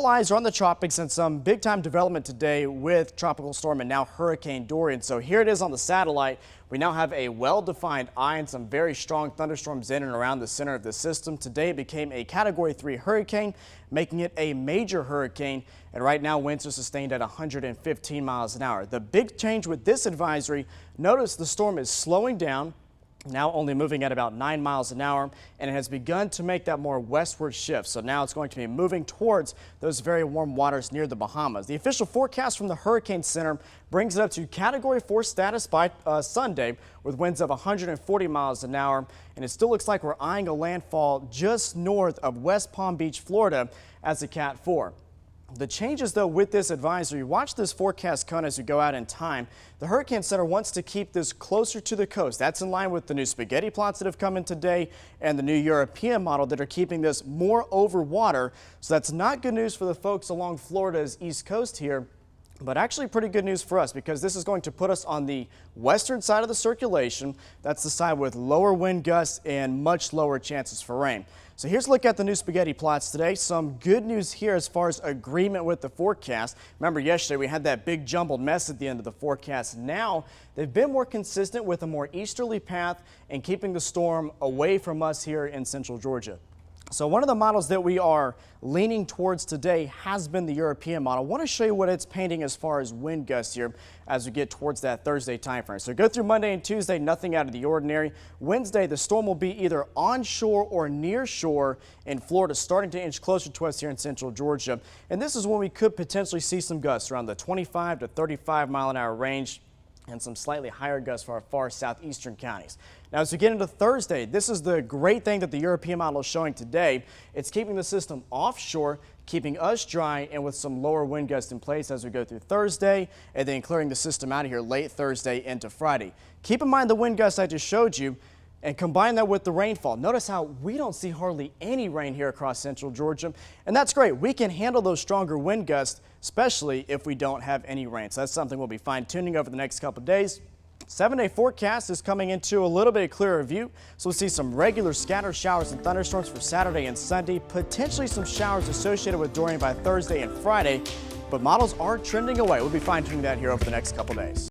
All eyes are on the tropics and some big time development today with Tropical Storm and now Hurricane Dorian. So here it is on the satellite. We now have a well-defined eye and some very strong thunderstorms in and around the center of the system. Today it became a Category 3 hurricane, making it a major hurricane. And right now winds are sustained at 115 miles an hour. The big change with this advisory, notice the storm is slowing down. Now only moving at about 9 miles an hour, and it has begun to make that more westward shift. So now it's going to be moving towards those very warm waters near the Bahamas. The official forecast from the Hurricane Center brings it up to Category 4 status by Sunday with winds of 140 miles an hour. And it still looks like we're eyeing a landfall just north of West Palm Beach, Florida as a Cat 4. The changes, though, with this advisory, watch this forecast cone as we go out in time. The Hurricane Center wants to keep this closer to the coast. That's in line with the new spaghetti plots that have come in today and the new European model that are keeping this more over water. So that's not good news for the folks along Florida's east coast here, but actually pretty good news for us because this is going to put us on the western side of the circulation. That's the side with lower wind gusts and much lower chances for rain. So here's a look at the new spaghetti plots today. Some good news here as far as agreement with the forecast. Remember yesterday we had that big jumbled mess at the end of the forecast. Now they've been more consistent with a more easterly path and keeping the storm away from us here in central Georgia. So one of the models that we are leaning towards today has been the European model. I want to show you what it's painting as far as wind gusts here as we get towards that Thursday time frame. So go through Monday and Tuesday, nothing out of the ordinary. Wednesday, the storm will be either onshore or near shore in Florida, starting to inch closer to us here in central Georgia. And this is when we could potentially see some gusts around the 25 to 35 mile an hour range, and some slightly higher gusts for our far southeastern counties. Now, as we get into Thursday, this is the great thing that the European model is showing today. It's keeping the system offshore, keeping us dry, and with some lower wind gusts in place as we go through Thursday, and then clearing the system out of here late Thursday into Friday. Keep in mind the wind gusts I just showed you, and combine that with the rainfall. Notice how we don't see hardly any rain here across central Georgia, and that's great. We can handle those stronger wind gusts, especially if we don't have any rain. So that's something we'll be fine-tuning over the next couple of days. 7-day forecast is coming into a little bit clearer view, so we'll see some regular scattered showers and thunderstorms for Saturday and Sunday, potentially some showers associated with Dorian by Thursday and Friday, but models are trending away. We'll be fine-tuning that here over the next couple of days.